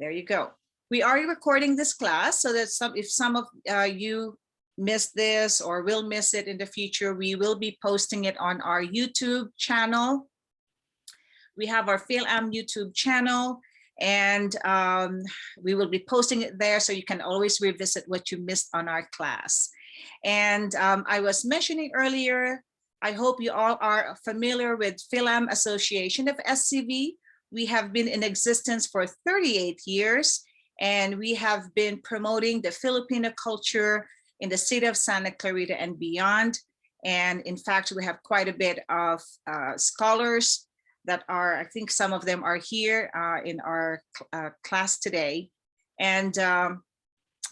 There you go. We are recording this class so that if some of you missed this or will miss it in the future, we will be posting it on our YouTube channel. We have our Fil-Am YouTube channel, and we will be posting it there so you can always revisit what you missed on our class. And I was mentioning earlier, I hope you all are familiar with Fil-Am Association of SCV. We have been in existence for 38 years, and we have been promoting the Filipino culture in the city of Santa Clarita and beyond. And in fact, we have quite a bit of scholars that are, I think some of them are here in our class today. And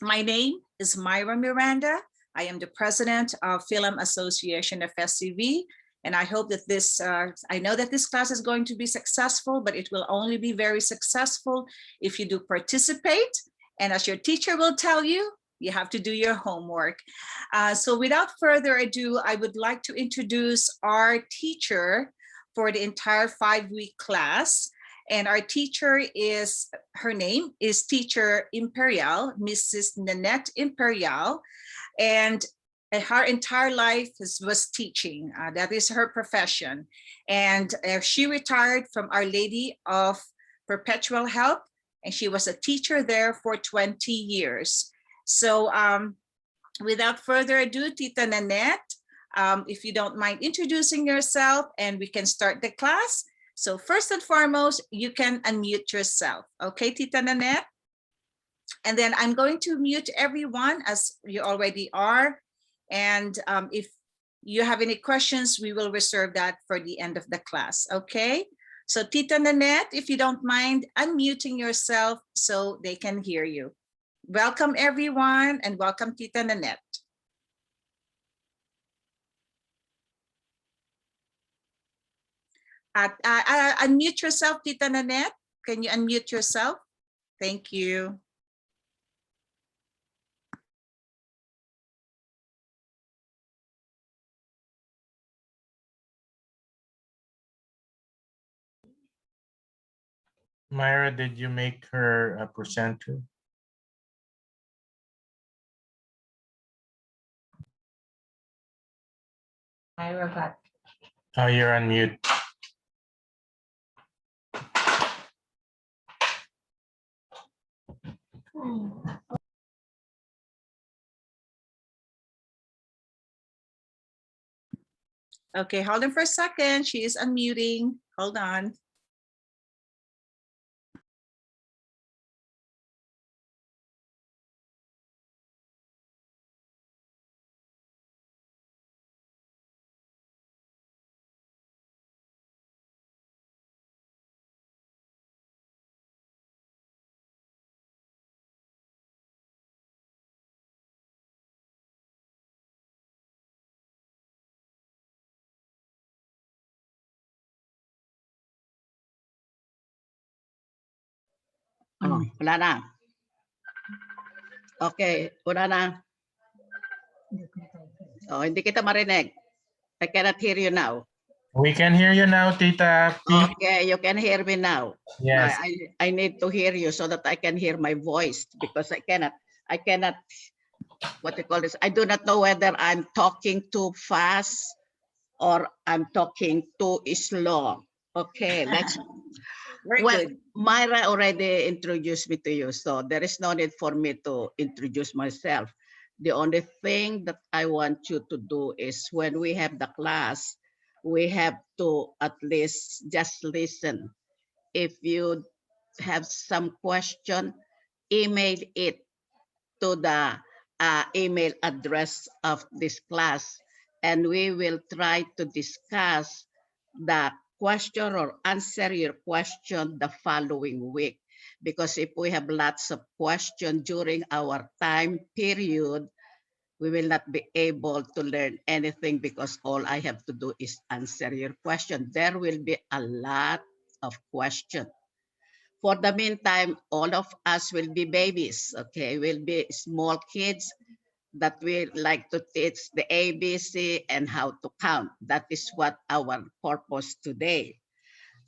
my name is Myra Miranda. I am the president of Fil-Am Association of SCV. And I hope that I know that this class is going to be successful, but it will only be very successful if you do participate. And as your teacher will tell you, you have to do your homework. So without further ado, I would like to introduce our teacher for the entire 5-week class. And our teacher her name is Teacher Imperial, Mrs. Nanette Imperial. And her entire life was teaching. That is her profession. And she retired from Our Lady of Perpetual Help, and she was a teacher there for 20 years. So without further ado, Tita Nanette, if you don't mind introducing yourself, and we can start the class. So first and foremost, you can unmute yourself. Okay, Tita Nanette? And then I'm going to mute everyone as you already are. And if you have any questions, we will reserve that for the end of the class, okay? So Tita Nanette, if you don't mind unmuting yourself so they can hear you. Welcome everyone, and welcome Tita Nanette. Unmute yourself, Tita Nanette. Can you unmute yourself? Thank you. Myra, did you make her a presenter? Myra got. Oh, you're on mute. Okay, hold on for a second. She is unmuting. Hold on. Oh, wala na. Okay, wala na. Oh, hindi kita marinig. I cannot hear you now. We can hear you now, Tita P. Okay, you can hear me now. Yes. I need to hear you so that I can hear my voice, because I cannot, what you call this? I do not know whether I'm talking too fast or I'm talking too slow. Okay, let's. Very Well, good. Myra already introduced me to you, so there is no need for me to introduce myself. The only thing that I want you to do is when we have the class, we have to at least just listen. If you have some question, email it to the email address of this class, and we will try to discuss the question or answer your question the following week. Because if we have lots of questions during our time period, we will not be able to learn anything, because all I have to do is answer your question. There will be a lot of questions. For the meantime, all of us will be babies, okay? We'll be small kids that we like to teach the ABC and how to count. That is what our purpose today.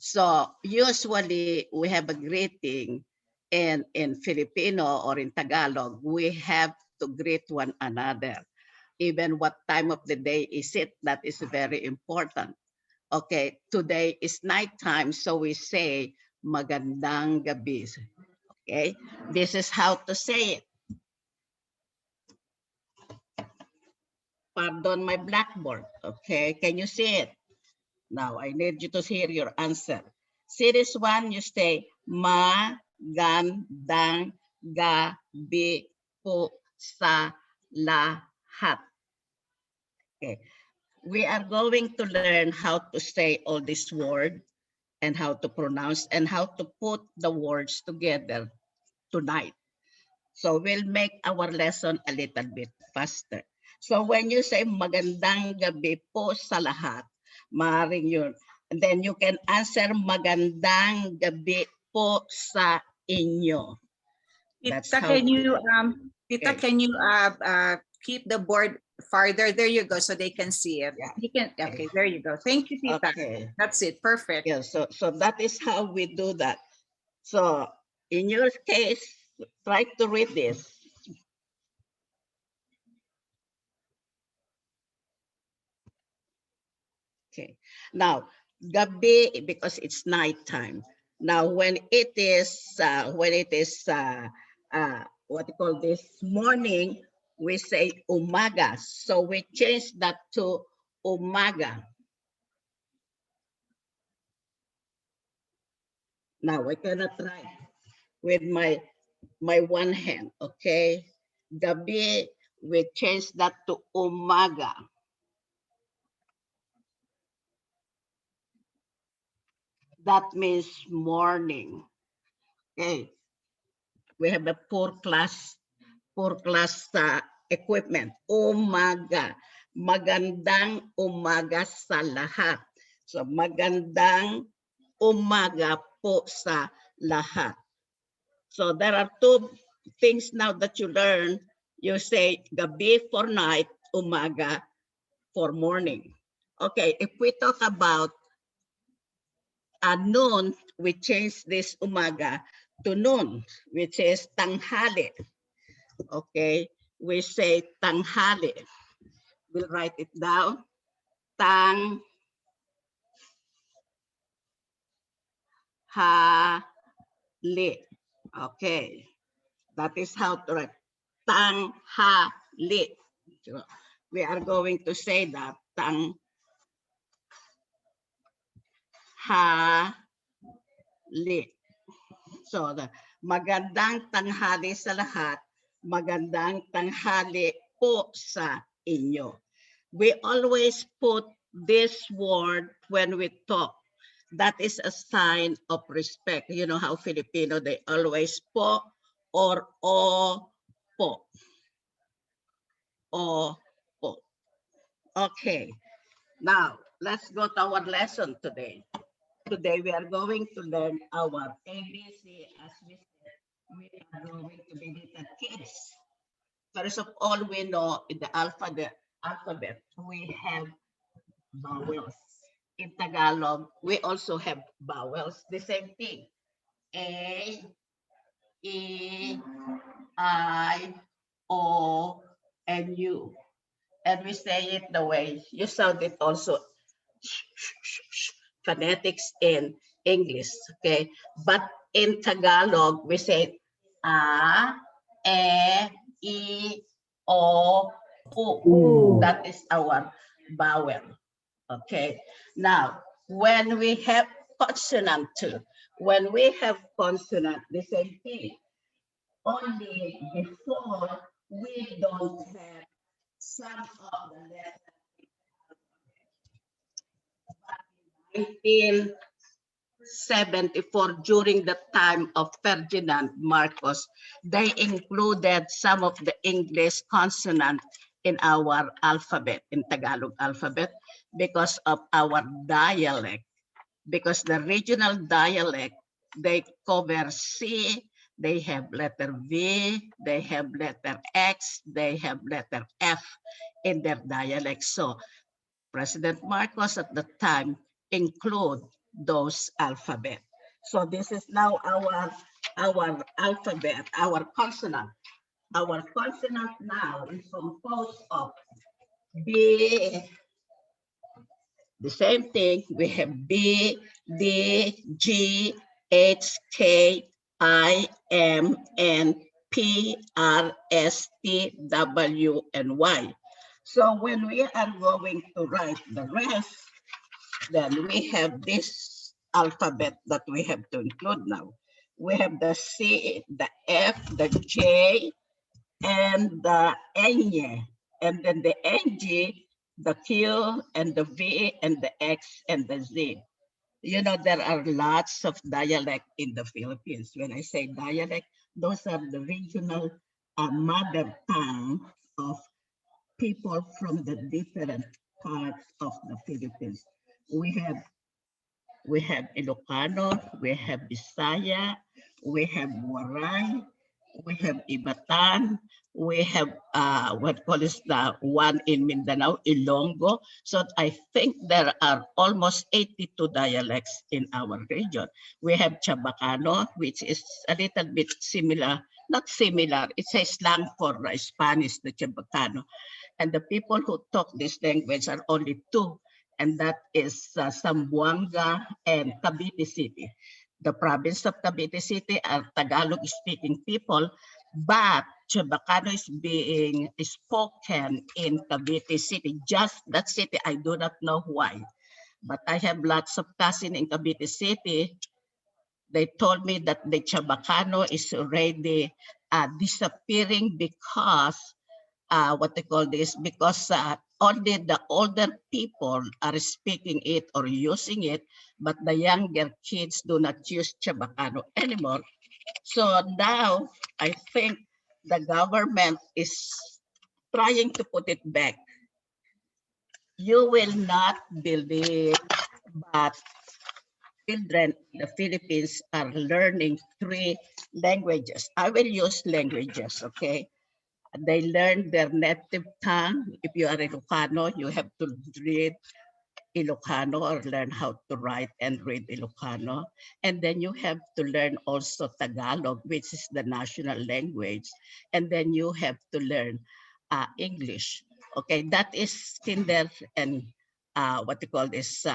So usually we have a greeting, And in Filipino or in Tagalog, we have to greet one another. Even what time of the day is it, that is very important. Okay, today is nighttime, so we say magandang gabi. Okay, this is how to say it. Pardon my blackboard. Okay, can you see it? Now I need you to hear your answer. See this one, you say magandang gabi po sa lahat. Okay, we are going to learn how to say all these words and how to pronounce and how to put the words together tonight. So we'll make our lesson a little bit faster. So when you say magandang gabi po sa lahat, maaaring yun. And then you can answer magandang gabi po sa inyo. That's Tita, how. can you Tita, Okay. can you keep the board farther? There you go, so they can see it. Yeah. You can. Okay, there you go. Thank you, Tita. Okay. That's it. Perfect. Yeah. So that is how we do that. So in your case, try to read this. Okay. Now, gabi, because it's nighttime. Now, when it is what you call this morning, we say umaga. So we change that to umaga. Now I cannot write with my one hand. Okay, gabi, we change that to umaga. That means morning. Okay, we have a poor class equipment. Umaga. Magandang umaga sa lahat. So magandang umaga po sa lahat. So there are two things now that you learn. You say gabi for night, umaga for morning. Okay, if we talk about noon, we change this umaga to noon, which is tanghali. Okay, we say tanghali. We'll write it down. Tanghali. Okay, that is how to write. Tanghali. So we are going to say that tanghali. So the magandang tanghali sa lahat. Magandang tanghali po sa inyo. We always put this word when we talk. That is a sign of respect. You know how Filipino, they always po or o po. O po. Okay, now let's go to our lesson today. Today we are going to learn our ABC. As we said, we are going to be little kids. First of all, we know in the alphabet we have vowels. In Tagalog, we also have vowels, the same thing. A, E, I, O, and U. And we say it the way you sound it also. Phonetics in English, okay? But in Tagalog, we say A, E, O, U. That is our vowel. Okay, now when we have consonant too, when we have consonant, the same thing. Only before we don't have some of the letters. 1974, during the time of Ferdinand Marcos, they included some of the English consonant in our alphabet, in Tagalog alphabet, because of our dialect. Because the regional dialect, they cover C, they have letter V, they have letter X, they have letter F in their dialect. So President Marcos at the time include those alphabet. So this is now our our alphabet, our consonant. Our consonant now is composed of B, the same thing. We have B, D, G, H, K, I, M, N, P, R, S, T, W, and Y. So when we are going to write the rest, then we have this alphabet that we have to include now. We have the C, the F, the J, and the N, and then the NG, the Q, and the V, and the X, and the Z. You know, there are lots of dialect in the Philippines. When I say dialect, those are the regional mother tongue of people from the different parts of the Philippines. We have we have Ilocano, we have Bisaya, we have Waray, we have Ibatan, we have what call is the one in Mindanao, Ilonggo. So I think there are almost 82 dialects in our region. We have Chabacano, which is a little bit similar, not similar, it's a slang for Spanish, the Chabacano. And the people who talk this language are only two, and that is Zamboanga and Cavite City. The province of Cavite City are Tagalog-speaking people, but Chabacano is being spoken in Cavite City, just that city. I do not know why, but I have lots of cousins in Cavite City. They told me that the Chabacano is already disappearing because what they call this, because only the older people are speaking it or using it, but the younger kids do not use Chabacano anymore. So now I think the government is trying to put it back. You will not believe, but children in the Philippines are learning 3 languages. I will use languages, okay? They learn their native tongue. If you are Ilocano, you have to read Ilocano or learn how to write and read Ilocano. And then you have to learn also Tagalog, which is the national language. And then you have to learn English. Okay, that is kinder and what you call this,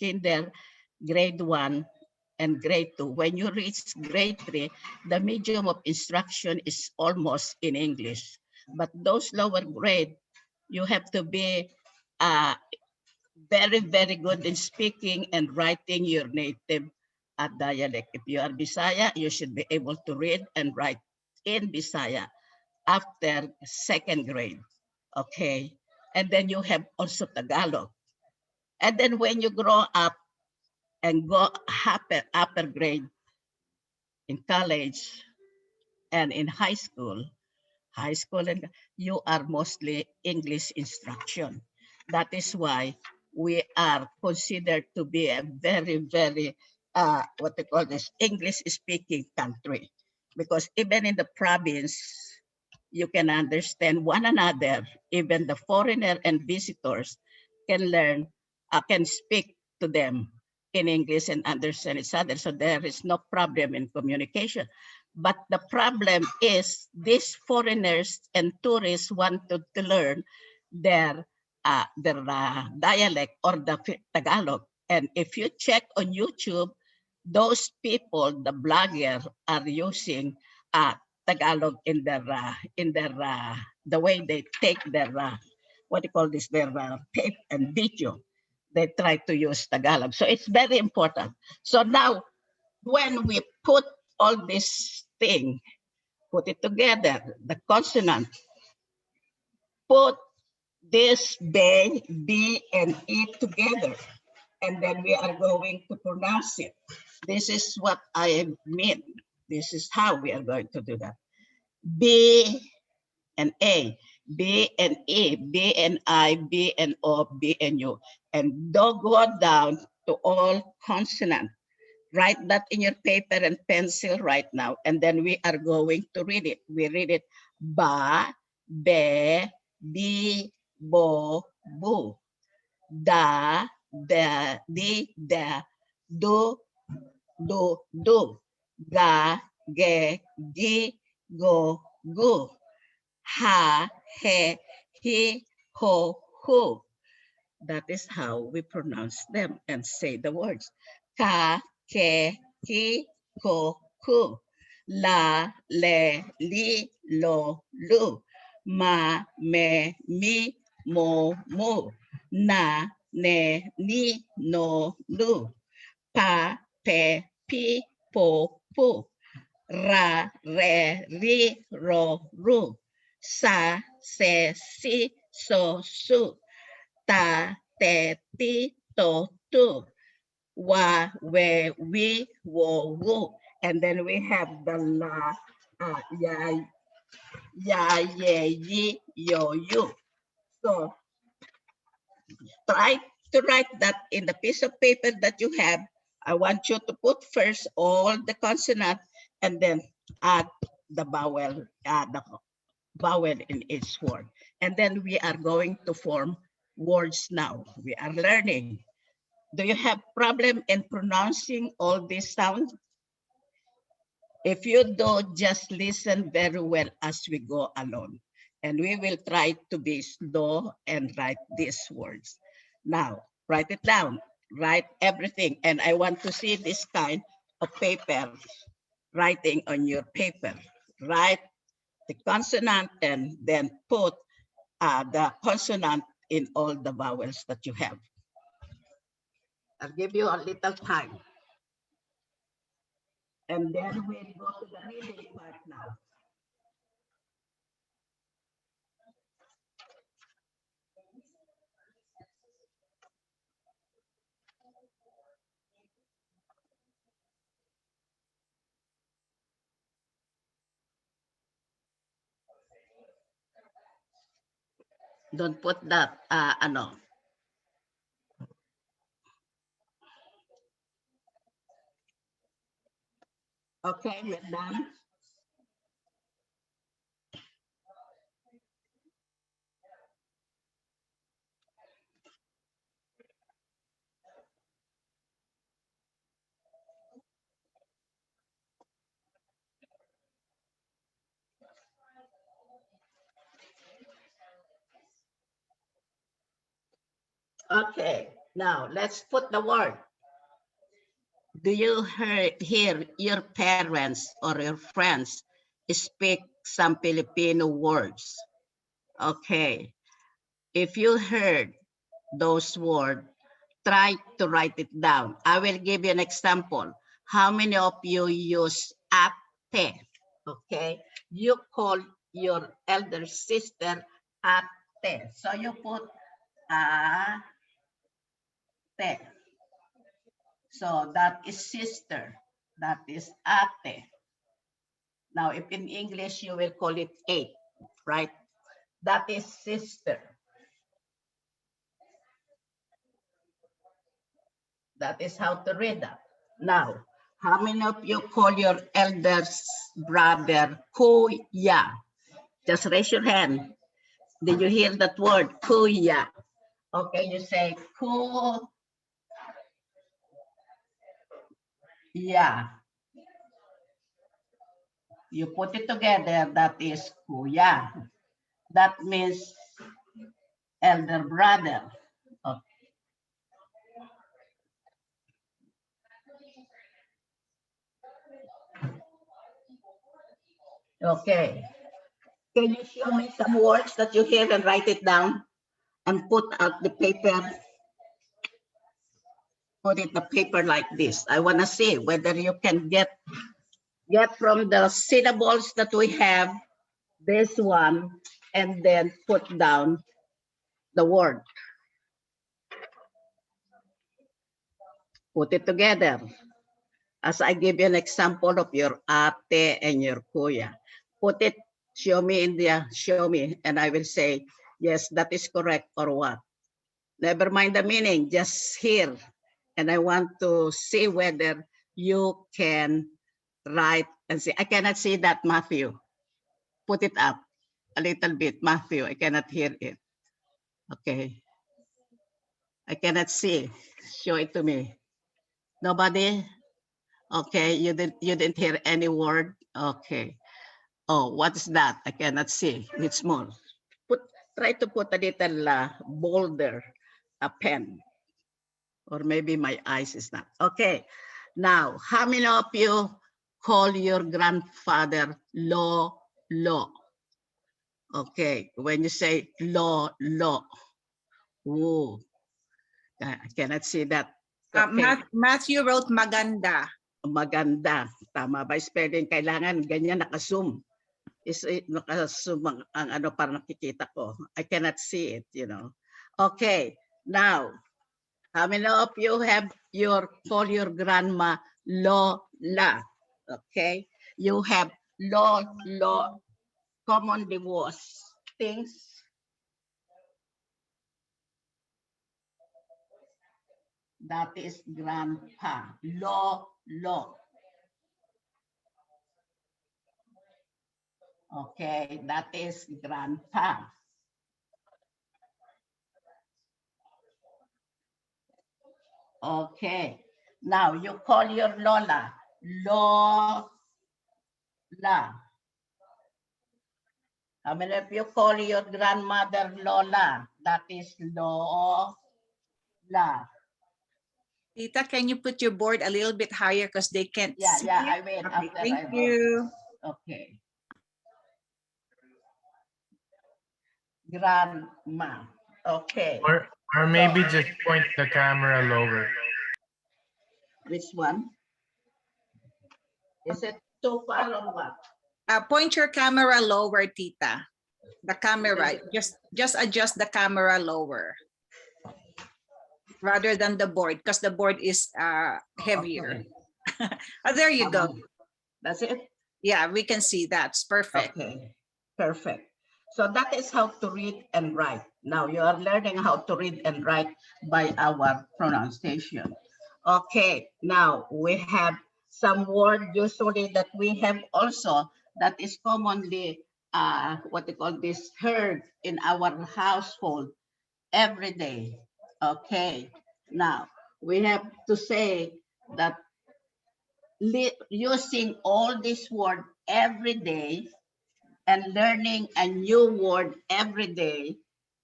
kinder, grade 1 and grade 2. When you reach grade 3, the medium of instruction is almost in English. But those lower grade, you have to be very, very good in speaking and writing your native dialect. If you are Bisaya, you should be able to read and write in Bisaya after 2nd grade. Okay. And then you have also Tagalog. And then when you grow up and go upper grade in college and in high school, and you are mostly English instruction. That is why we are considered to be a very, very, what they call this, English speaking country. Because even in the province, you can understand one another. Even the foreigner and visitors can learn, can speak to them in English and understand each other. So there is no problem in communication. But the problem is these foreigners and tourists wanted to learn their dialect or the Tagalog. And if you check on YouTube, those people, the bloggers, are using Tagalog in their the way they take their what do you call this, their tape and video. They try to use Tagalog. So it's very important. So now when we put all this thing, put it together, the consonant, put this B and E together, and then we are going to pronounce it. This is what I mean. This is how we are going to do that. B and A, B and E, B and I, B and O, B and U. And don't go down to all consonants. Write that in your paper and pencil right now, and then we are going to read it. We read it ba, be, bi, bo, bu, da, di, da, do, do. ga, ge, gi, go, gu, ha, he, he, ho, hu. That is how we pronounce them and say the words. Ka, ke, ki, ko, ku. La, le, li, lo, lu. Ma, me, mi, mo, mu. Na, ne, ni, no, nu. Pa, pe, pi, po, pu. Ra, re, ri, ro, ru. Sa, se, si, so, su. Ta, te, ti, to, tu. Wa, we, we, wo, wu. And then we have the la, ya, ye, yi, yo, you. So try to write that in the piece of paper that you have. I want you to put first all the consonant and then add the vowel in each word. And then we are going to form words now. We are learning. Do you have problem in pronouncing all these sounds? If you do, just listen very well as we go along. And we will try to be slow and write these words. Now, write it down, write everything. And I want to see this kind of paper, writing on your paper. Write the consonant and then put the consonant in all the vowels that you have. I'll give you a little time. And then we'll go to the reading part now. Don't put that, ano. Okay, we're done. Okay, now let's put the word. Do you hear your parents or your friends speak some Filipino words? Okay, if you heard those words, try to write it down. I will give you an example. How many of you use ate? Okay, you call your elder sister ate. So you put ate. So that is sister. That is ate. Now, if in English, you will call it eight, right? That is sister. That is how to read that. Now, how many of you call your eldest brother kuya? Just raise your hand. Did you hear that word, kuya? Okay, you say kuya. You put it together, that is kuya. That means elder brother. Okay. Can you show me some words that you hear and write it down and put out the paper? Put it the paper like this. I want to see whether you can get from the syllables that we have this one and then put down the word. Put it together. As I give you an example of your ate and your kuya. Put it, show me show me, and I will say, yes, that is correct or what. Never mind the meaning, just hear. And I want to see whether you can write and say, I cannot see that, Matthew. Put it up a little bit, Matthew. I cannot hear it. Okay. I cannot see. Show it to me. Nobody? Okay, you didn't hear any word. Okay. Oh, what is that? I cannot see. It's small. Try to put a little bolder a pen, or maybe my eyes is not. Okay. Now, how many of you call your grandfather Lo? Okay. When you say Lo, whoa, I cannot see that. Okay. Matthew wrote maganda. Maganda. Tama ba spelling? Kailangan ganyan naka-zoom. Naka-zoom ang ano para nakikita ko. I cannot see it, you know. Okay. Now, how many of you have call your grandma Lola? Okay. You have Lo, commonly was things that is grandpa. Lo. Okay, that is grandpa. Okay, now you call your Lola, Lola. How many of you call your grandmother Lola? That is Lola. Tita, can you put your board a little bit higher because they can't see Yeah, it? I will. Okay, After thank I wrote. you. Okay. Grandma. Okay. Or maybe just point the camera lower. Which one? Is it too far or what? Point your camera lower, Tita. The camera, just adjust the camera lower rather than the board because the board is heavier. Okay. There you go. That's it? Yeah, we can see that's perfect. Okay, perfect. So that is how to read and write. Now you are learning how to read and write by our pronunciation. Okay, now we have some word usually that we have also that is commonly what they call this heard in our household every day. Okay, now we have to say that using all this word every day and learning a new word every day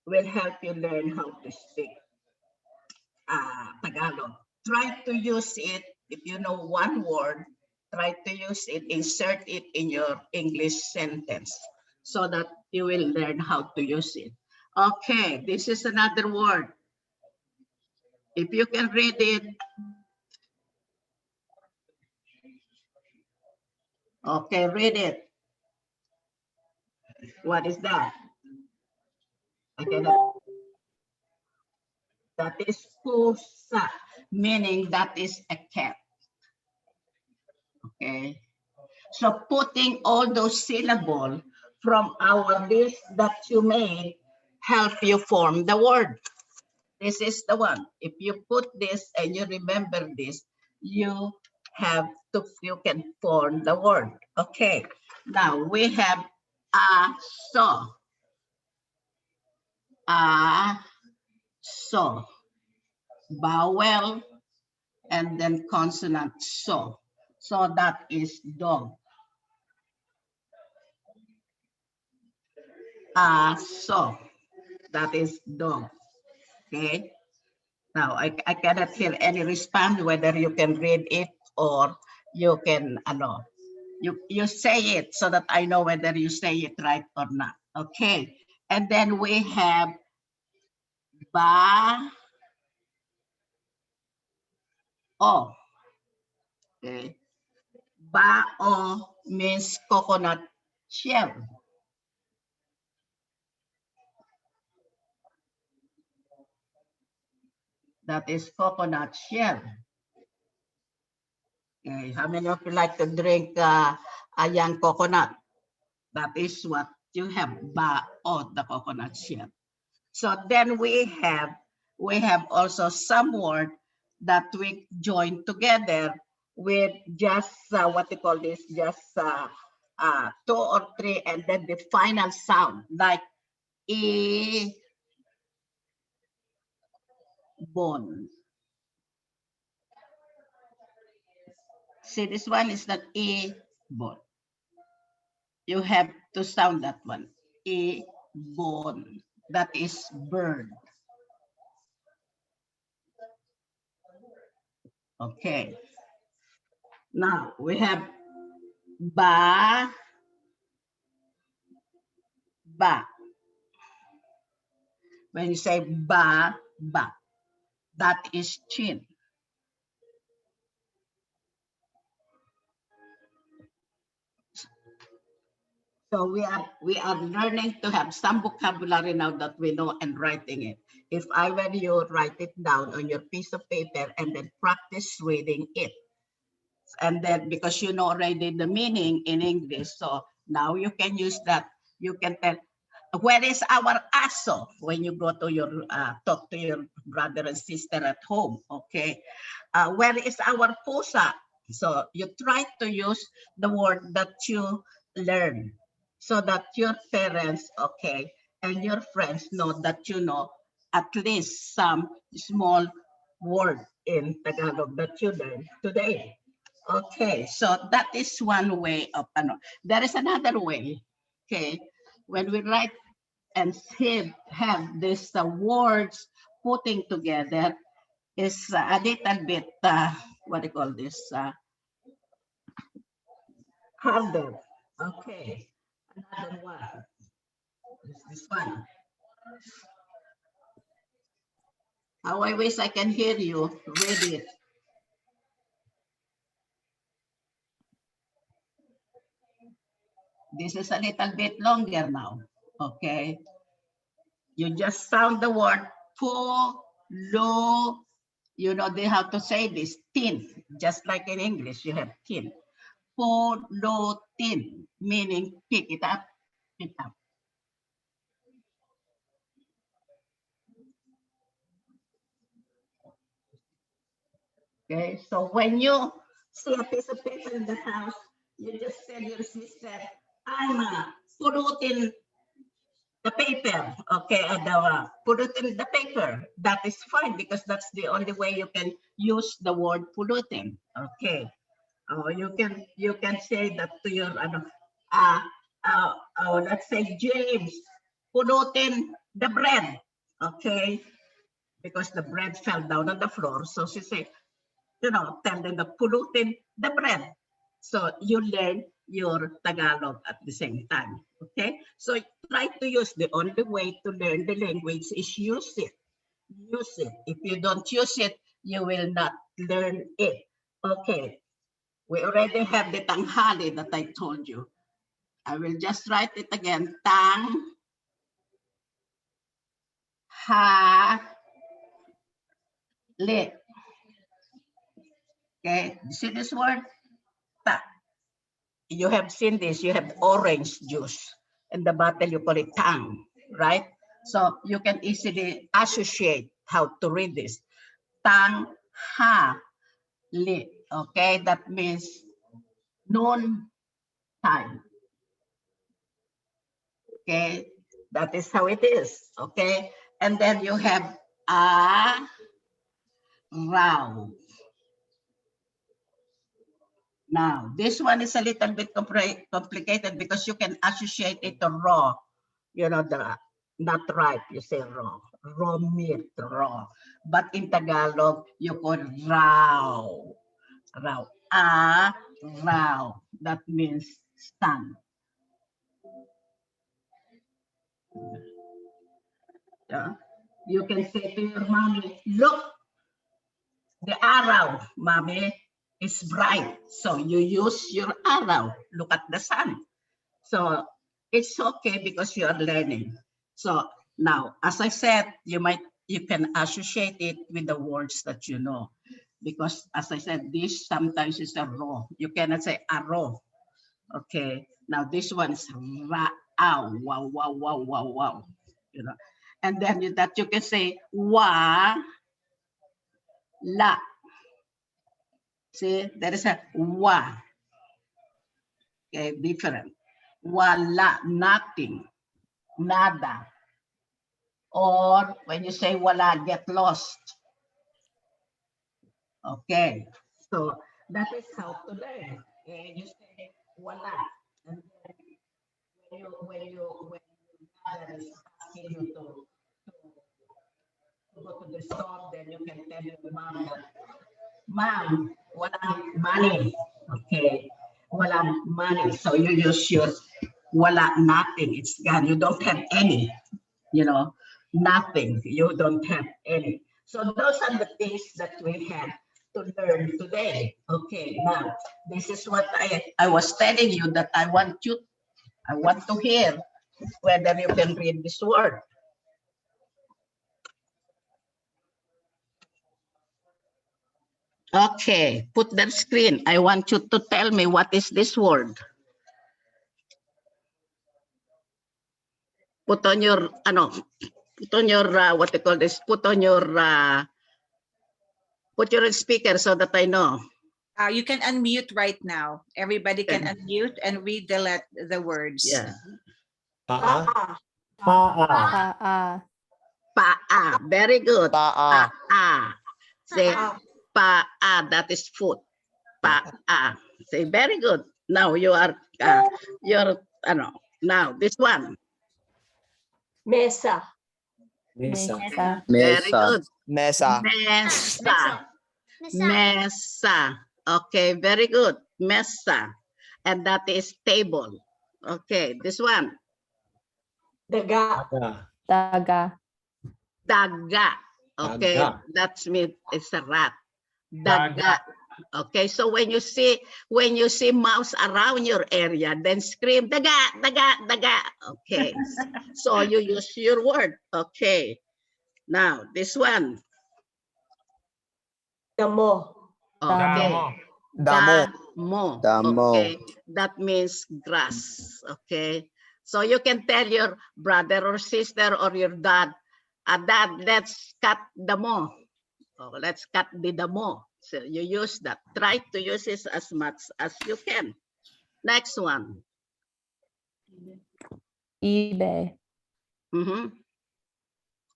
will help you learn how to speak Tagalog. Try to use it. If you know one word, try to use it, insert it in your English sentence so that you will learn how to use it. Okay, this is another word. If you can read it. Okay, read it. What is that? I cannot. That is pusa, meaning that is a cat. Okay. So putting all those syllables from our list that you made help you form the word. This is the one. If you put this and you remember this, you you can form the word. Okay. Now we have so. So. Vowel and then consonant so. So that is dog. So that is dog. Okay. Now I cannot hear any response whether you can read it or you can you say it so that I know whether you say it right or not. Okay. And then we have ba o. Okay. Ba o means coconut shell. That is coconut shell. Okay. How many of you like to drink a young coconut? That is what you have, bao, the coconut shell. So then we have also some word that we join together with just what they call this, just 2 or 3, and then the final sound like e, bon. See, this one is not ibon. You have to sound that one. Ibon. That is bird. Okay. Now we have ba, ba. When you say ba, ba, that is chin. So we are learning to have some vocabulary now that we know and writing it. If I were you, write it down on your piece of paper and then practice reading it. And then because you know already the meaning in English, so now you can use that. You can tell, where is our aso when you go to your talk to your brother and sister at home, okay? Where is our pusa? So you try to use the word that you learn so that your parents, okay, and your friends know that you know at least some small word in Tagalog that you learned today. Okay, so that is one way of, there is another way, okay, when we write and have these words putting together is a little bit, what do you call this, harder. Okay, another one is this one. How I wish I can hear you read it. This is a little bit longer now, okay? You just sound the word po, lo, you know, they have to say this, tin, just like in English, you have tin. Po, lo, tin, meaning pick it up, pick up. Okay, so when you see a piece of paper in the house, you just tell your sister, Alma, pulutin the paper, okay, pulutin the paper. That is fine because that's the only way you can use the word pulutin, okay. You can say that to your let's say James, pulutin the bread, okay, because the bread fell down on the floor. So she said, tell them the pulutin the bread. So you learn your Tagalog at the same time. Okay. So try to use, the only way to learn the language is use it. Use it. If you don't use it, you will not learn it. Okay. We already have the tanghali that I told you. I will just write it again. Tang ha li. Okay. You see this word? Ta. You have seen this, you have orange juice. In the bottle, you call it tang, right? So you can easily associate how to read this. Tang ha li. Okay, that means noon time. Okay, that is how it is. Okay, and then you have a row. Now, this one is a little bit complicated because you can associate it to raw. The not ripe, you say raw meat, raw. But in Tagalog, you call raw, raw. That means sun. Yeah. You can say to your mommy, look, the arrow, mommy, is bright. So you use your arrow, look at the sun. So it's okay because you are learning. So now, as I said, you can associate it with the words that you know. Because as I said, this sometimes is a raw. You cannot say a raw. Okay. Now this one is ra ow, wow, wow, wow, wow, wow. And then that you can say wa la. See, there is a wa. Okay, different. Wala, nothing, nada. Or when you say wala, get lost. Okay, so That is how to learn. You say wala. And then when your mother is asking you to go to the store, then you can tell your mom that, Mom, walang money. Okay. Walang money. So you use your wala, nothing. It's gone. You don't have any, nothing. You don't have any. So those are the things that we have to learn today. Okay, now this is what I was telling you that I want to hear whether you can read this word. Okay, put that screen. I want you to tell me what is this word. Put on your, put on your, what they call this, put your speaker so that I know. You can unmute right now. Everybody can unmute and read the words. Yeah. Paa. Paa. Paa, very good. Paa. Paa. Say, paa, that is foot. Paa. Say, very good. Now you are, now this one. Mesa. Mesa. Very good. Mesa. Mesa. Mesa. Okay, very good. Mesa. And that is table. Okay, this one. Daga. Daga. Daga. Okay, Daga. that's mean it's a rat. Daga. Okay, so when you see mouse around your area, then scream daga, daga, daga. Okay, so you use your word. Okay, now this one. Damo. Okay. Damo. Damo. Damo. Okay, that means grass. Okay, so you can tell your brother or sister or your dad, Dad, let's cut damo. Oh, let's cut the damo. So you use that. Try to use it as much as you can. Next one. Ibe.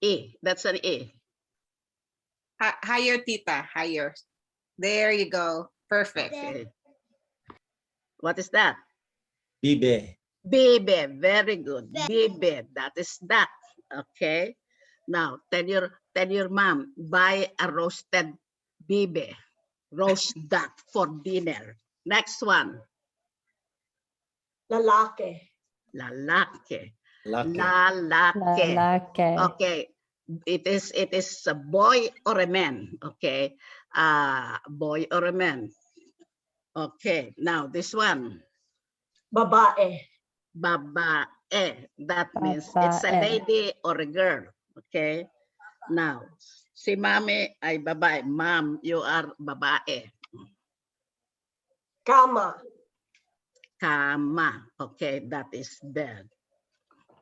E. That's an E. Higher, Tita, higher. There you go. Perfect. Okay. What is that? Bibe. Bibe. Very good. Bibe. That is that. Okay. Now tell your mom, buy a roasted bibe. Roast that for dinner. Next one. Lalaki. Lalaki. Lucky. Lalaki. Lalaki. Okay. It is a boy or a man. Okay. Boy or a man. Okay. Now this one. Babae. Babae. That means it's a Babae. lady or a girl. Okay. Now, si mami ay babae. Ma'am, you are babae. Kama. Kama. Okay, that is bed.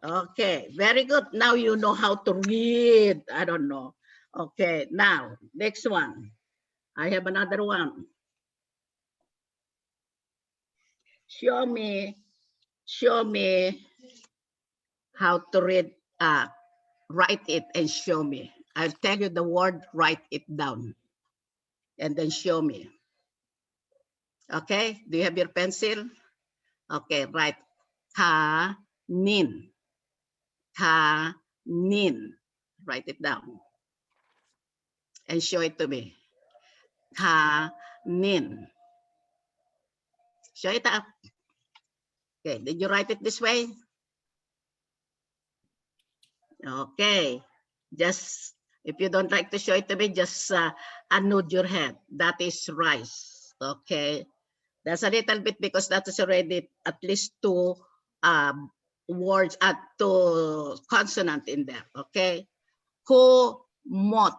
Okay, very good. Now you know how to read. I don't know. Okay, now, next one. I have another one. Show me how to read, write it and show me. I'll tell you the word, write it down, and then show me. Okay, do you have your pencil? Okay, write kanin. Kanin. Write it down and show it to me. Kanin. Show it up. Okay, did you write it this way? Okay, just if you don't like to show it to me, just nod your head. That is rice. Okay, that's a little bit because that is already at least two words at two consonant in there. Okay, kumot,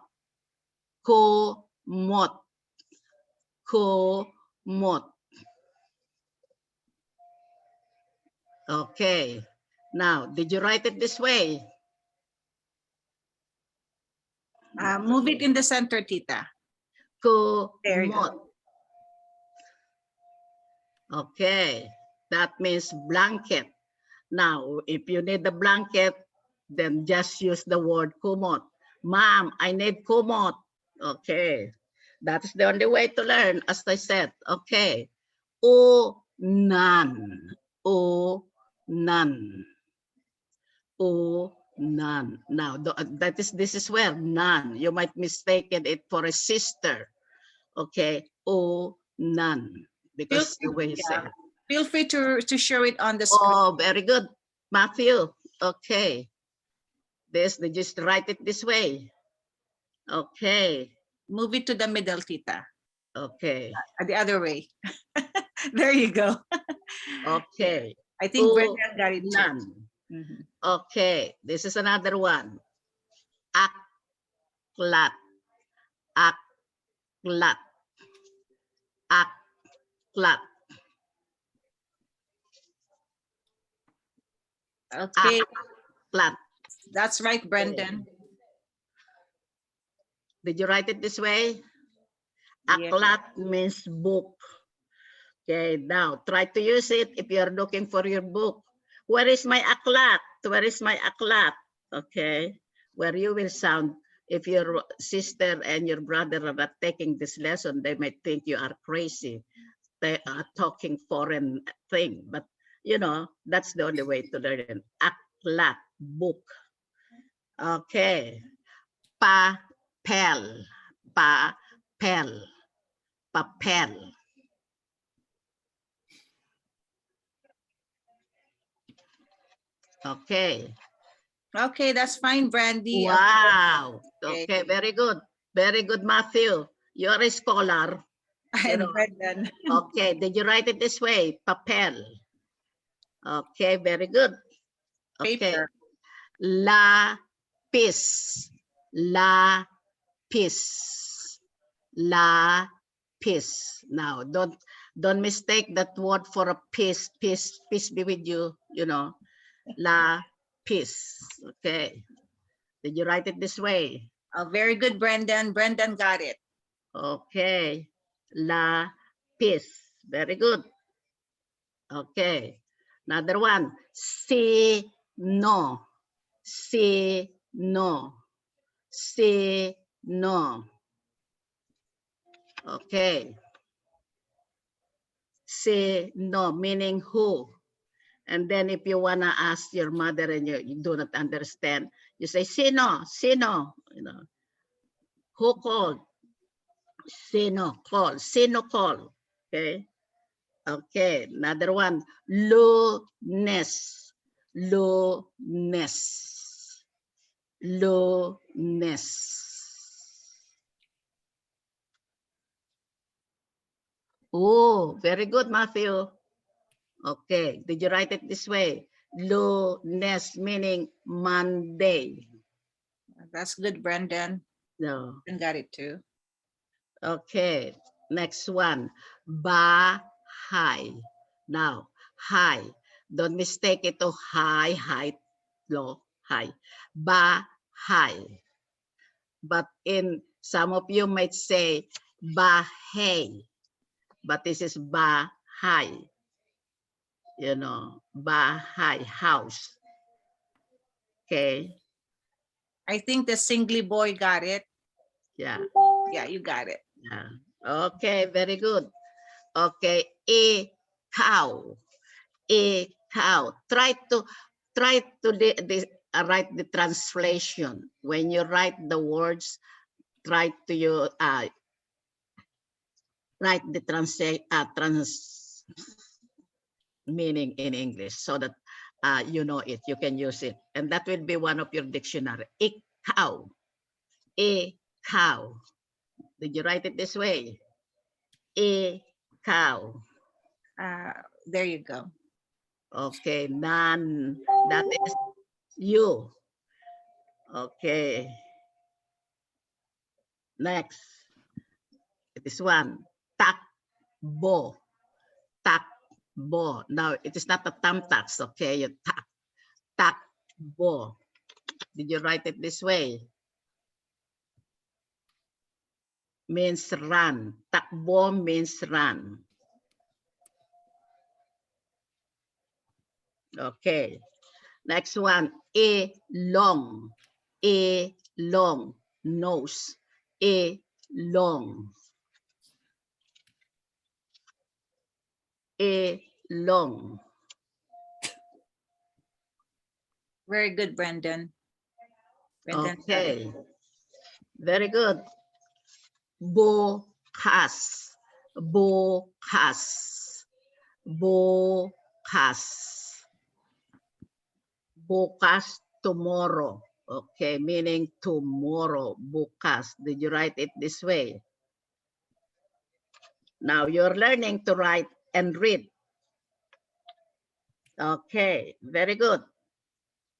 kumot, kumot. Okay, now did you write it this way? Move it in the center, Tita. There you Kumot. Okay, that means blanket. Now, if you need the blanket, then just use the word kumot. Mom, I need kumot. Okay, That is the only way to learn, as I said. Okay. Unan. Unan. None. Now, this is where none. You might mistaken it for a sister. Okay. None. Because the way you say it. Feel free to show it on the screen. Oh, very good, Matthew. Okay. They just write it this way. Okay. Move it to the middle, Tita. Okay. The other way. There you go. Okay. I think Brenda got it too. None. Mhm. Okay. This is another one. Aklat. Aklat. Aklat. Okay, Aklat. that's right, Brendan. Did you write it this way? Yeah. Aklat means book. Okay, now try to use it if you're looking for your book. Where is my aklat? Where is my aklat? Okay, where you will sound, if your sister and your brother are not taking this lesson, they might think you are crazy. They are talking foreign thing, but you know, that's the only way to learn it. Aklat, book. Okay, papel, papel, papel. Okay. Okay, that's fine, Brandy. Wow. Okay. Okay, very good. Very good, Matthew. You're a scholar. You And know. Brendan. Okay, did you write it this way? Papel. Okay, very good. Okay. Paper. Lapis. Lapis. Lapis. Now, don't mistake that word for a piece. Peace be with you, you know. Lapis. Okay. Did you write it this way? Oh, very good, Brendan. Brendan got it. Okay. Lapis. Very good. Okay. Another one. Sino. Sino. Sino. Okay. Sino meaning who. And then if you want to ask your mother and you do not understand, you say, sino, sino, you know, who called? Sino call, sino call, okay? Okay, another one, lunes, lunes, lunes. Oh, very good, Matthew. Okay, did you write it this way? Lunes meaning Monday. That's good, Brendan. No. Brendan got it too. Okay, next one. Bahay. Now, high. Don't mistake it to high, height, low, high. Bahay. But in some of you might say bahay. But this is bahay. You know, bahay, house. Okay, I think the singly boy got it. yeah. Yeah, you got it. Yeah. Okay, very good. Okay, a cow. A cow. Try to write the translation. When you write the words, try to write the trans meaning in English so that you know it. You can use it, and that will be one of your dictionary. A cow. A cow. Did you write it this way? A cow. There you go. Okay, none. That is you. Okay. Next. It is one. Takbo. Takbo. Now, it is not a thumbtacks, okay? You takbo. Did you write it this way? Means run. Takbo means run. Okay. Next one. A long. A long. Nose. A long. Ilong. Very good, Brendan. Brendan got it. Okay. Very good. Bukas. Bukas. Bukas. Bukas, tomorrow. Okay, meaning tomorrow. Bukas. Did you write it this way? Now you're learning to write and read. Okay, very good.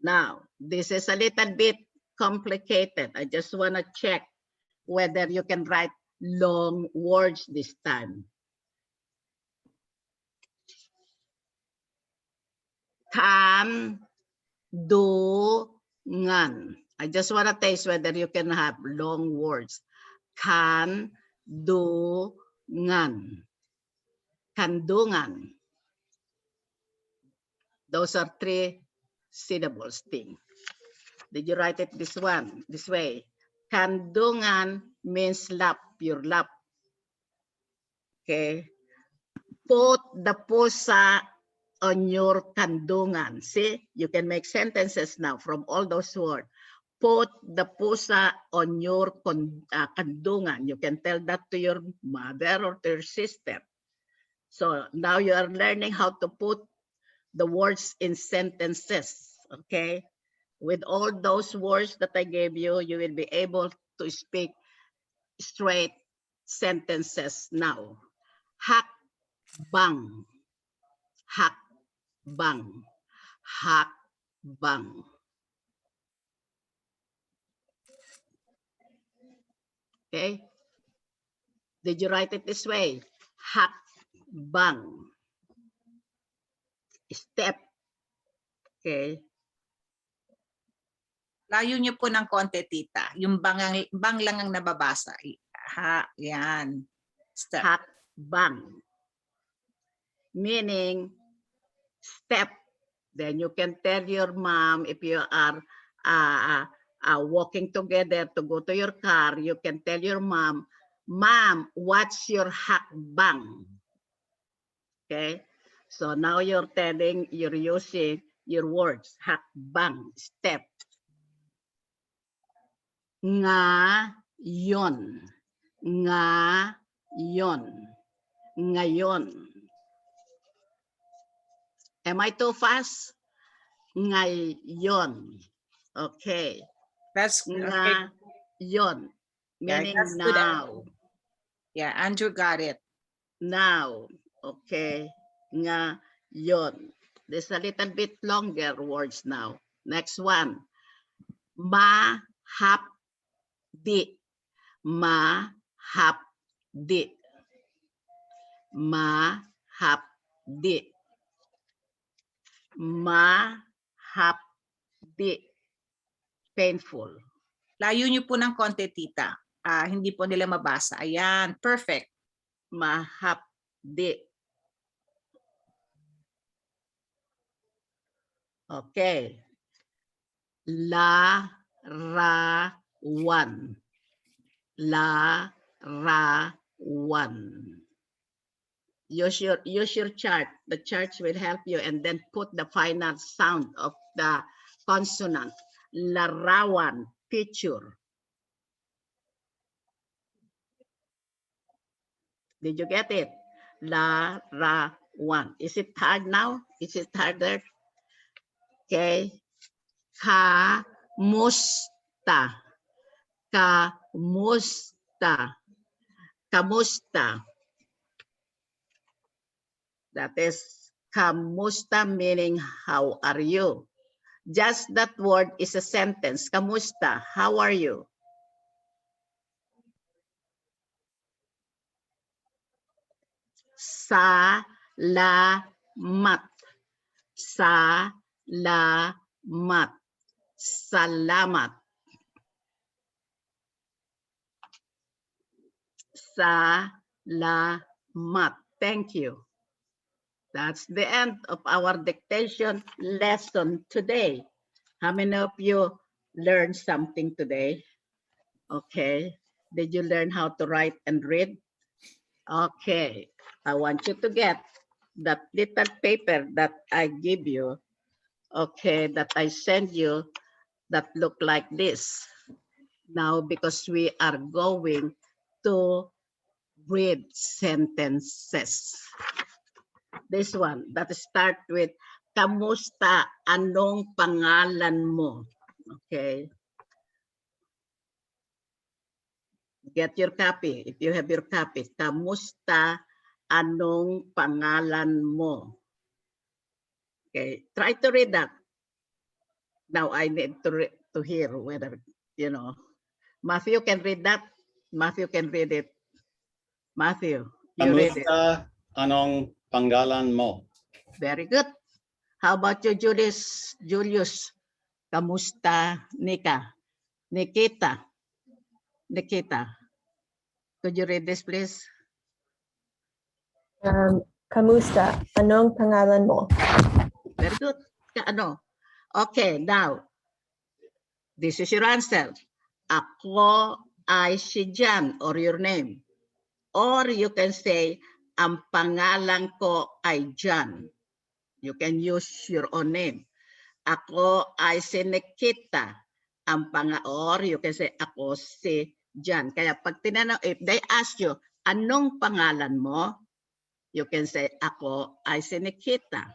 Now, this is a little bit complicated. I just want to check whether you can write long words this time. Kandungan. I just want to taste whether you can have long words. Kandungan. Kandungan. Those are 3 syllables thing. Did you write it this way? Kandungan means lap, your lap. Okay. Put the pusa on your kandungan. See, you can make sentences now from all those words. Put the pusa on your kandungan. You can tell that to your mother or to your sister. So now you are learning how to put the words in sentences, okay? With all those words that I gave you, you will be able to speak straight sentences now. Hakbang. Hakbang. Hakbang. Okay? Did you write it this way? Hakbang. Step. Okay? Layo niyo po ng konti, tita. Yung bang lang ang nababasa. Ha, yan. Step. Hakbang. Meaning, step. Then you can tell your mom if you are walking together to go to your car, you can tell your mom, Mom, what's your hakbang? Okay? So now you're using your words. Hakbang, step. Ngayon. Ngayon. Ngayon. Am I too fast? Ngayon. Okay. That's okay. Ngayon. Meaning that's good. now. Yeah, Andrew got it. Now. Okay. Ngayon. There's a little bit longer words now. Next one. Mahapdi. Mahapdi. Mahapdi. Mahapdi. Painful. Layo niyo po ng konti, tita. Hindi po nila mabasa. Ayan, perfect. Mahapdi. Okay. Larawan. Larawan. Use your chart. The chart will help you, and then put the final sound of the consonant. Larawan, picture. Did you get it? Larawan. Is it hard now? Is it harder? Okay. Kamusta. Kamusta. Kamusta. That is kamusta, meaning how are you? Just that word is a sentence. Kamusta, how are you? Salamat. Salamat. Salamat. Salamat. Thank you. That's the end of our dictation lesson today. How many of you learned something today? Okay. Did you learn how to write and read? Okay. I want you to get that little paper that I give you, okay, that I send you, that look like this. Now, because we are going to read sentences. This one, that start with, kamusta, anong pangalan mo? Okay. Get your copy. If you have your copy, kamusta, anong pangalan mo? Okay, try to read that. Now I need to hear whether, you know, Matthew can read that. Matthew can read it. Matthew, you read it. Kamusta? Anong pangalan mo? Very good. How about you, Julius? Julius, kamusta? Nika, Nikita, Nikita. Could you read this, please? Kamusta? Anong pangalan mo? Very good. Ano? Okay, now, this is your answer. Ako ay si Jan, or your name. Or you can say, ang pangalan ko ay Jan. You can use your own name. Ako ay si Nikita. Or you can say, ako si Jan. Kaya pag tinanong, if they ask you, anong pangalan mo? You can say, ako ay si Nikita.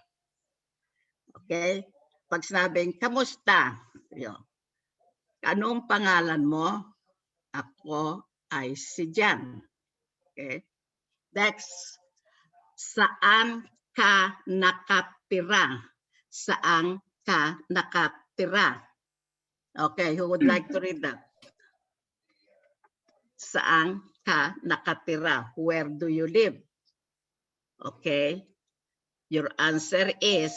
Okay? Pag sinabing, kamusta? Yun. Anong pangalan mo? Ako ay si Jan. Okay? Next, saan ka nakatira? Saan ka nakatira? Okay, who would like to read that? Saan ka nakatira? Where do you live? Okay. Your answer is,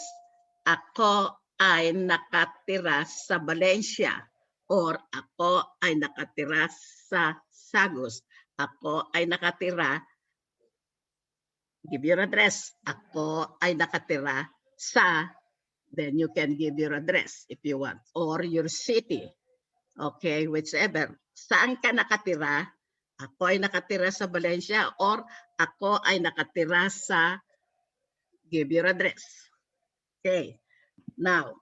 ako ay nakatira sa Valencia, or ako ay nakatira sa Sagos. Ako ay nakatira, give your address. Ako ay nakatira sa, then you can give your address if you want, or your city. Okay, whichever. Saan ka nakatira? Ako ay nakatira sa Valencia, or ako ay nakatira sa, give your address. Okay, now,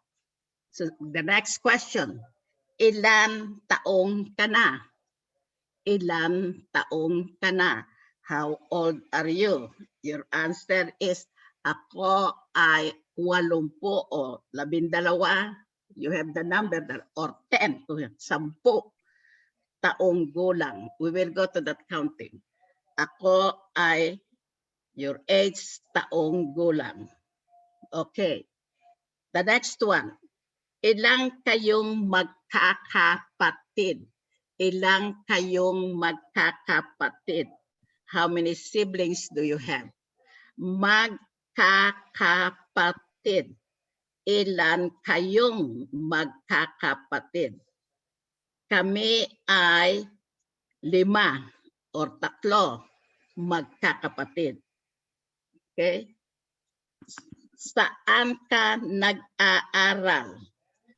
so the next question. Ilan taong ka na? Ilan taong ka na? How old are you? Your answer is, ako ay 80 o 12. You have the number there, or 10, 10 taong gulang. We will go to that counting. Ako ay, your age, taong gulang. Okay. The next one. Ilang kayong magkakapatid? Ilang kayong magkakapatid? How many siblings do you have? Magkakapatid. Ilan kayong magkakapatid? Kami ay 5 or 3 magkakapatid. Okay? Saan ka nag-aaral?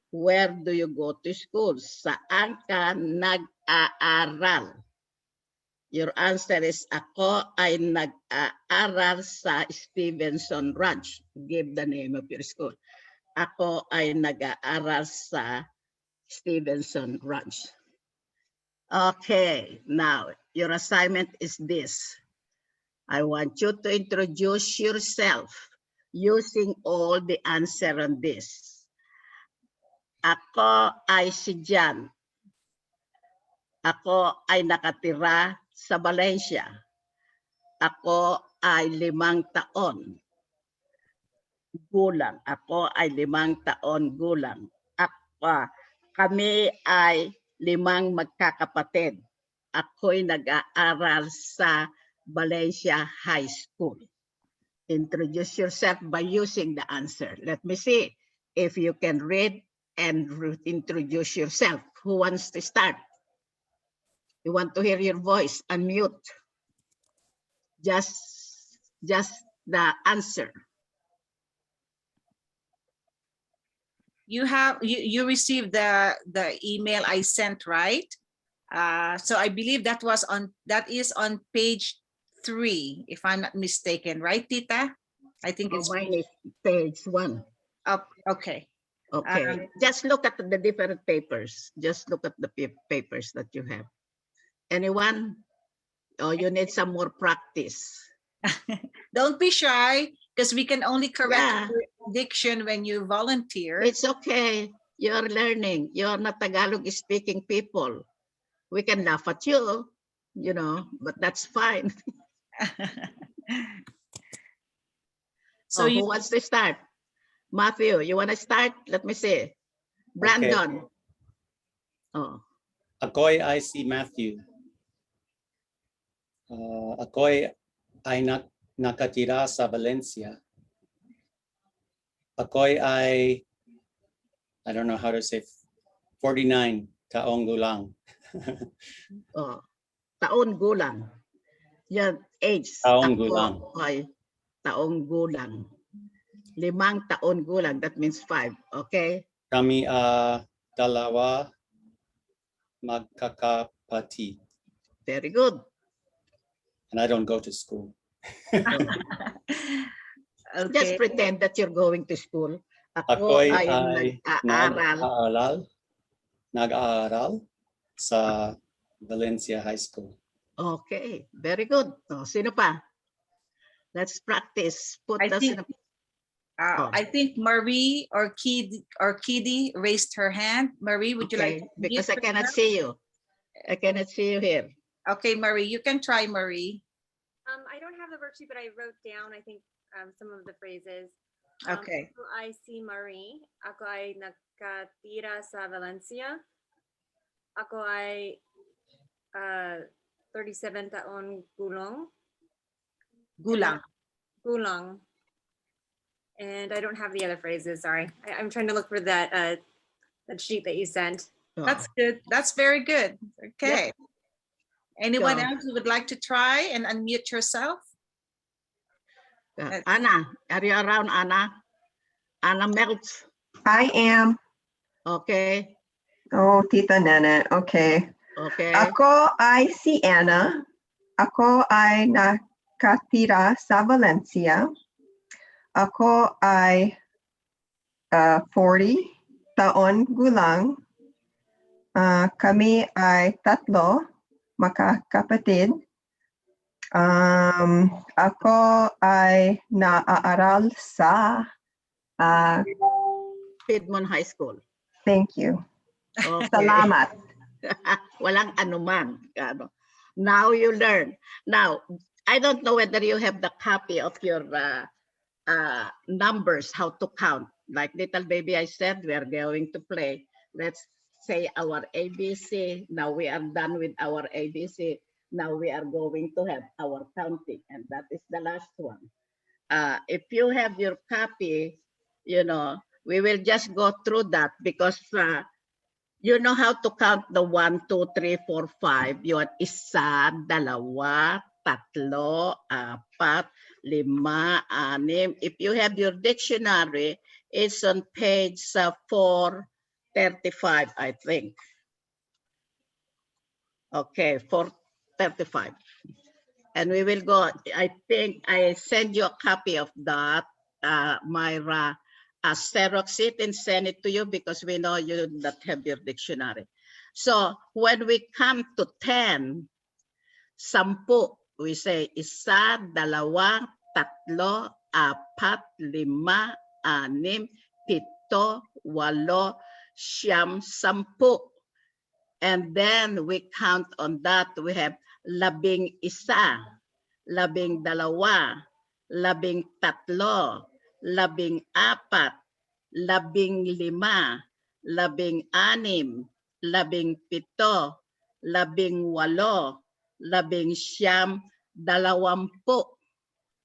Where do you go to school? Saan ka nag-aaral? Your answer is, ako ay nag-aaral sa Stevenson Ranch. Give the name of your school. Ako ay nag-aaral sa Stevenson Ranch. Okay, now your assignment is this. I want you to introduce yourself using all the answer on this. Ako ay si Jan. Ako ay nakatira sa Valencia. Ako ay 5 taon gulang. Ako ay 5 taon gulang. Kami ay 5 magkakapatid. Ako'y nag-aaral sa Valencia High School. Introduce yourself by using the answer. Let me see if you can read and introduce yourself. Who wants to start? You want to hear your voice? Unmute. Just the answer. You received the email I sent, right? So I believe that is on page 3, if I'm not mistaken, right, Tita? I think Oh, it's mine is page 1. up. Okay. Okay, just look at the different papers. Just look at the papers that you have. Anyone? Oh, you need some more practice. Don't be shy, because we can only correct Yeah. your diction when you volunteer. It's okay. You're learning. You're not Tagalog speaking people. We can laugh at you, but that's fine. So Who wants to start? Matthew, you want to start? Let me see. Brandon. Oh, Ako'y ay si Matthew. Ako'y ay nakatira sa Valencia. Ako'y ay, I don't know how to say, 49 taong gulang. oh. Taon gulang. Yan, age. Taong Ako gulang. ay taong gulang. 5 taon gulang. That means 5. Okay? Kami dalawa magkakapatid. Very good. And I don't go to school. Just okay. pretend that you're going to school. Ako'y ay ay nag-aaral. nag-aaral sa Valencia High School. Okay, very good. Sino pa? Let's practice. Put I us think- in a... I think Marie or Kiddy raised her hand. Marie, would you like Okay, to because I mute cannot yourself? see you. I cannot see you here. Okay, Marie, you can try, Marie. I don't have the worksheet, but I wrote down, I think, some of the phrases. Okay. Ako ay si Marie. Ako ay nakatira sa Valencia. Ako ay 37 taon gulang. Gulang. And I don't have the other phrases, sorry. I'm trying to look for that sheet that you sent. Oh, That's good. That's very good. Okay. Anyone Go. else who would like to try and unmute yourself? Anna, are you around, Anna? Anna Meltz. I am. Okay, Oh, Tita Nene. Okay. okay. Ako ay si Anna. Ako ay nakatira sa Valencia. Ako ay 40 taon gulang. Kami ay 3 magkakapatid. Ako ay naaaral sa Piedmont High School. thank you. Okay. Salamat. Walang anuman. Now you learn. Now, I don't know whether you have the copy of your numbers, how to count. Like little baby, I said, we are going to play. Let's say our ABC. Now we are done with our ABC. Now we are going to have our counting, and that is the last one. If you have your copy, we will just go through that because you know how to count the 1, 2, 3, 4, 5. Yun, 1, 2, 3, 4, 5, 6. If you have your dictionary, it's on page 435, I think. Okay, 435. And we will go, I think I send you a copy of that, Myra. Xerox it and send it to you because we know you do not have your dictionary. So when we come to 10, 10, we say 1, 2, 3, 4, 5, 6, 7, 8, 9, 10. And then we count on that. We have 11, 12, 13, 14, 15, 16, 17, 18, 19, 20,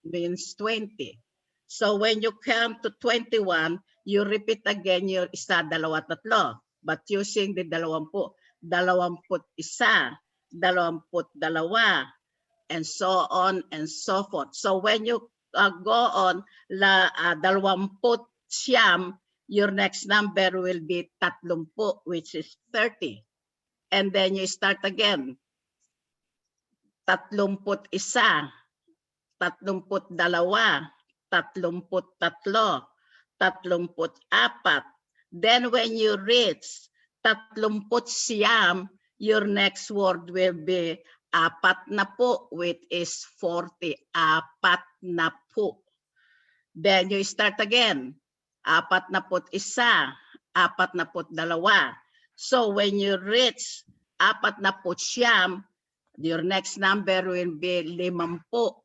means 20. So when you count to 21, you repeat again your 1, 2, 3, but using the 20, 21, 22, and so on and so forth. So when you go on 20, your next number will be 30, which is 30. And then you start again. 31, 32, tatlumput-tatlo, tatlumput-apat. Then when you reach tatlumput-siyam, your next word will be apat na po, which is 40. Apat na po. Then you start again. Apat na put isa, apat na put dalawa. So when you reach apat na put siyam, your next number will be 50,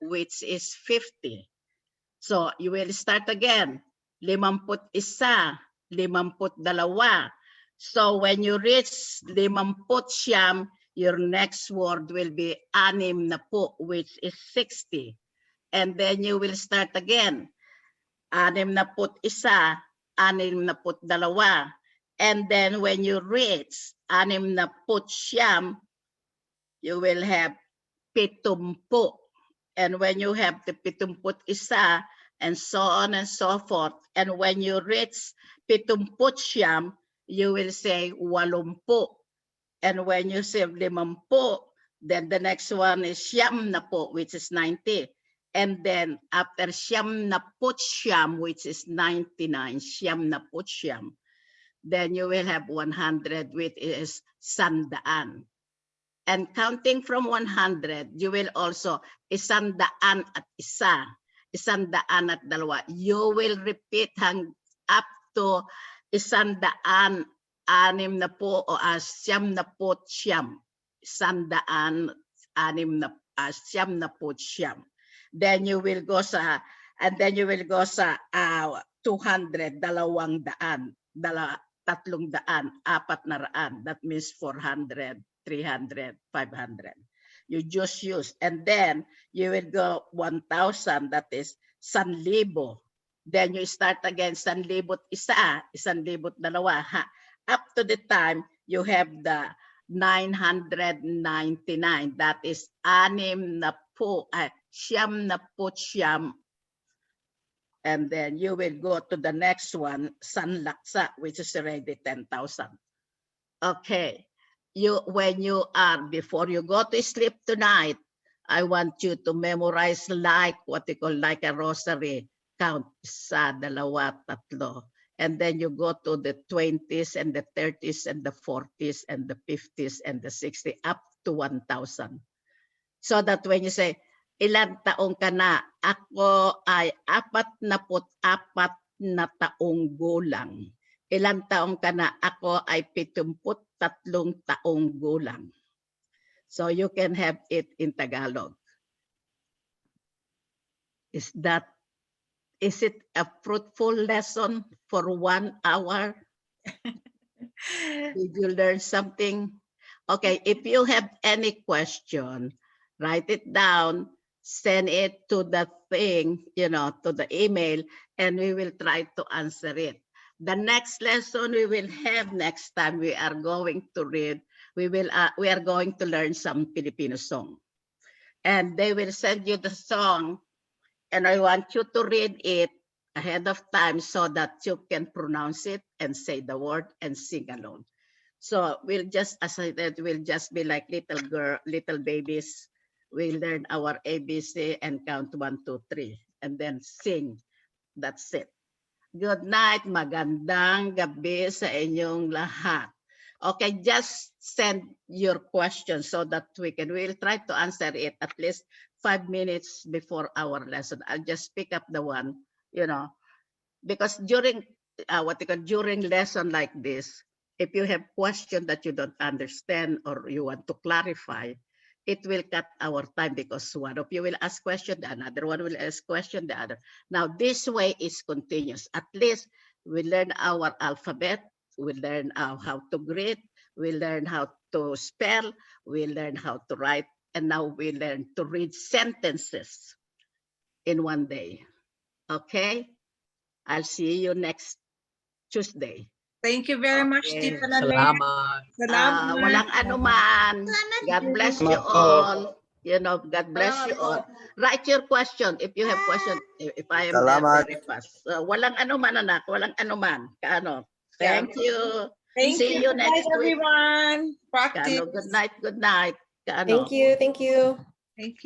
which is 50. So you will start again. 51, 52. So when you reach 50, your next word will be 60, which is 60. And then you will start again. 61, 62. And then when you reach 60, you will have 70. And when you have the 71, and so on and so forth. And when you reach 70, you will say 80. And when you say 50, then the next one is 90, which is 90. And then after 90, which is 99, 90, then you will have 100, which is 100. And counting from 100, you will also 100 at isa, 100 at dalawa. You will repeat up to 100, 60 o 70. 100, 70. Then you will go sa 200, 200, 300, 400. That means 400, 300, 500. You just use, and then you will go 1,000. That is 1,000. Then you start again 1,000 isa, 1,000 dalawa. Up to the time you have the 999. That is 60. And then you will go to the next one, sanlaksa, which is already 10,000. Okay. When you are, before you go to sleep tonight, I want you to memorize like what they call like a rosary. Count isa, dalawa, tatlo. And then you go to the 20s and the 30s and the 40s and the 50s and the 60s up to 1,000. So that when you say, ilan taong ka na? Ako ay 44 na taong gulang. Ilan taong ka na? Ako ay 73 taong gulang. So you can have it in Tagalog. Is it a fruitful lesson for 1 hour? Did you learn something? Okay, if you have any question, write it down, send it to the thing, to the email, and we will try to answer it. The next lesson we will have next time, we are going to read, we are going to learn some Filipino song. And they will send you the song, and I want you to read it ahead of time so that you can pronounce it and say the word and sing along. So we'll just, as I said, we'll just be like little babies. We learn our ABC and count 1, 2, 3, and then sing. That's it. Good night. Magandang gabi sa inyong lahat. Okay, just send your questions so that we'll try to answer it at least 5 minutes before our lesson. I'll just pick up the one, because during during lesson like this, if you have question that you don't understand or you want to clarify, it will cut our time because one of you will ask question, the another one will ask question, the other. Now this way is continuous. At least we learn our alphabet, we learn how to greet, we learn how to spell, we learn how to write, and now we learn to read sentences in one day. Okay? I'll see you next Tuesday. Thank you very much, Okay. Tita Lalet. Salamat. Walang anuman. God bless you all. God bless you all. Write your question if you have question. If I am very fast. Walang anuman, anak. Walang anuman. Thank you. Thank See you you. Good night, next week. everyone. Practice. Good night. Good night. Thank you. Thank you. Thank you.